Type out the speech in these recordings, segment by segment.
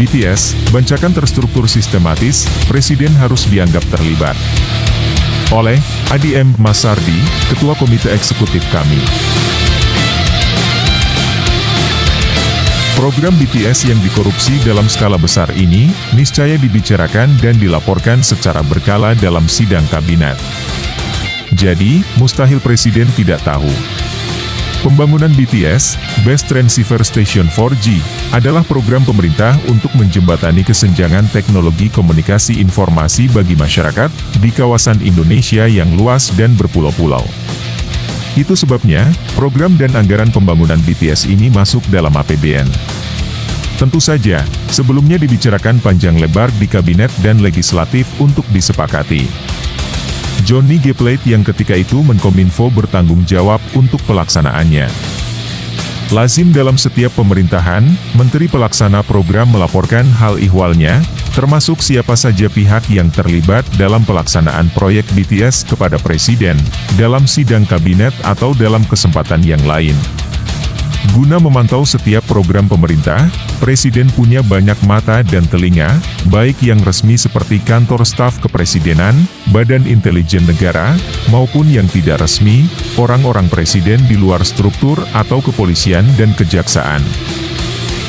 BTS, bancakan terstruktur sistematis, Presiden harus dianggap terlibat. Oleh Adi M. Masardi, Ketua Komite Eksekutif kami. Program BTS yang dikorupsi dalam skala besar ini, niscaya dibicarakan dan dilaporkan secara berkala dalam sidang kabinet. Jadi, mustahil Presiden tidak tahu. Pembangunan BTS, Best Transceiver Station 4G, adalah program pemerintah untuk menjembatani kesenjangan teknologi komunikasi informasi bagi masyarakat di kawasan Indonesia yang luas dan berpulau-pulau. Itu sebabnya, program dan anggaran pembangunan BTS ini masuk dalam APBN. Tentu saja, sebelumnya dibicarakan panjang lebar di kabinet dan legislatif untuk disepakati. Johnny G. Plate yang ketika itu Menkominfo bertanggung jawab untuk pelaksanaannya. Lazim dalam setiap pemerintahan, Menteri Pelaksana Program melaporkan hal ihwalnya, termasuk siapa saja pihak yang terlibat dalam pelaksanaan proyek BTS kepada Presiden, dalam sidang kabinet atau dalam kesempatan yang lain. Guna memantau setiap program pemerintah, Presiden punya banyak mata dan telinga, baik yang resmi seperti kantor staf kepresidenan, Badan Intelijen Negara, maupun yang tidak resmi, orang-orang Presiden di luar struktur atau kepolisian dan kejaksaan.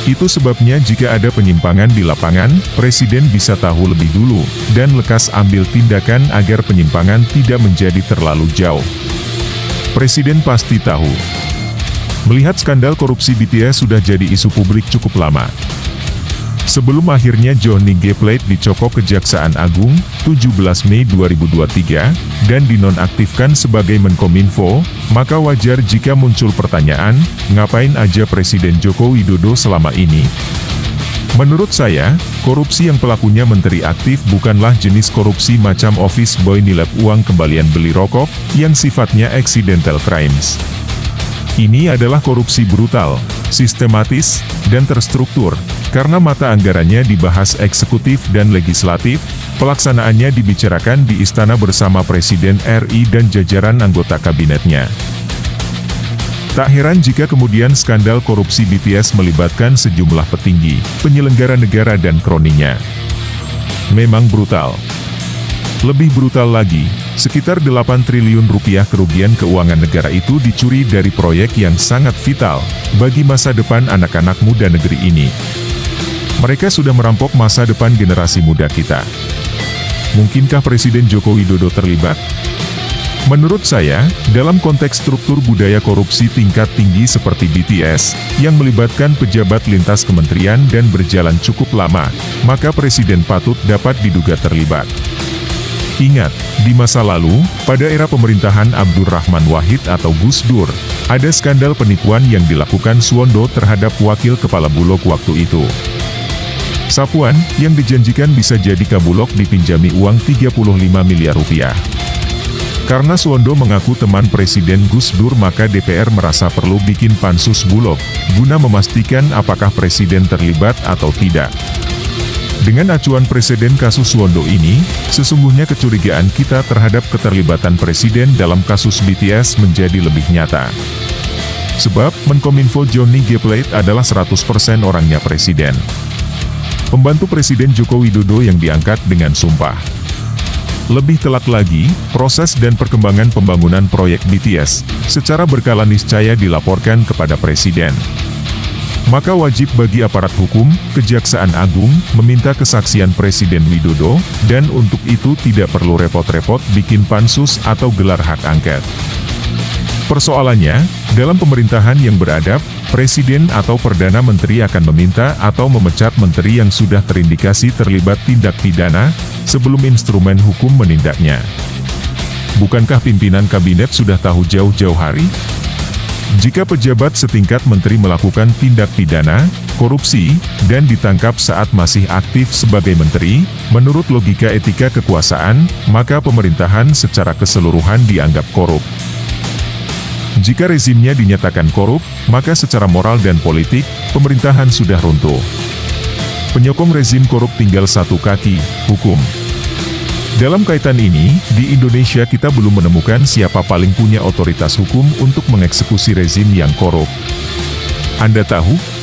Itu sebabnya jika ada penyimpangan di lapangan, Presiden bisa tahu lebih dulu, dan lekas ambil tindakan agar penyimpangan tidak menjadi terlalu jauh. Presiden pasti tahu. Melihat skandal korupsi BTS sudah jadi isu publik cukup lama. Sebelum akhirnya Johnny G. Plate dicokok Kejaksaan Agung, 17 Mei 2023, dan dinonaktifkan sebagai Menkominfo, maka wajar jika muncul pertanyaan, ngapain aja Presiden Joko Widodo selama ini? Menurut saya, korupsi yang pelakunya menteri aktif bukanlah jenis korupsi macam office boy nilap uang kembalian beli rokok, yang sifatnya accidental crimes. Ini adalah korupsi brutal, sistematis, dan terstruktur, karena mata anggarannya dibahas eksekutif dan legislatif, pelaksanaannya dibicarakan di istana bersama Presiden RI dan jajaran anggota kabinetnya. Tak heran jika kemudian skandal korupsi BTS melibatkan sejumlah petinggi, penyelenggara negara dan kroninya. Memang brutal. Lebih brutal lagi, sekitar 8 triliun rupiah kerugian keuangan negara itu dicuri dari proyek yang sangat vital bagi masa depan anak-anak muda negeri ini. Mereka sudah merampok masa depan generasi muda kita. Mungkinkah Presiden Joko Widodo terlibat? Menurut saya, dalam konteks struktur budaya korupsi tingkat tinggi seperti BTS, yang melibatkan pejabat lintas kementerian dan berjalan cukup lama, maka Presiden patut dapat diduga terlibat. Ingat, di masa lalu, pada era pemerintahan Abdurrahman Wahid atau Gus Dur, ada skandal penipuan yang dilakukan Suwondo terhadap wakil kepala Bulog waktu itu. Sapuan, yang dijanjikan bisa jadi Kabulog dipinjami uang 35 miliar rupiah. Karena Suwondo mengaku teman Presiden Gus Dur maka DPR merasa perlu bikin pansus Bulog, guna memastikan apakah Presiden terlibat atau tidak. Dengan acuan presiden kasus Suwondo ini, sesungguhnya kecurigaan kita terhadap keterlibatan Presiden dalam kasus BTS menjadi lebih nyata. Sebab, Menkominfo Johnny G. Plate adalah 100% orangnya Presiden. Pembantu Presiden Joko Widodo yang diangkat dengan sumpah. Lebih telak lagi, proses dan perkembangan pembangunan proyek BTS, secara berkala niscaya dilaporkan kepada Presiden. Maka wajib bagi aparat hukum, Kejaksaan Agung, meminta kesaksian Presiden Widodo, dan untuk itu tidak perlu repot-repot bikin pansus atau gelar hak angket. Persoalannya, dalam pemerintahan yang beradab, Presiden atau Perdana Menteri akan meminta atau memecat menteri yang sudah terindikasi terlibat tindak pidana, sebelum instrumen hukum menindaknya. Bukankah pimpinan kabinet sudah tahu jauh-jauh hari? Jika pejabat setingkat menteri melakukan tindak pidana, korupsi, dan ditangkap saat masih aktif sebagai menteri, menurut logika etika kekuasaan, maka pemerintahan secara keseluruhan dianggap korup. Jika rezimnya dinyatakan korup, maka secara moral dan politik, pemerintahan sudah runtuh. Penyokong rezim korup tinggal satu kaki, hukum. Dalam kaitan ini, di Indonesia kita belum menemukan siapa paling punya otoritas hukum untuk mengeksekusi rezim yang korup. Anda tahu?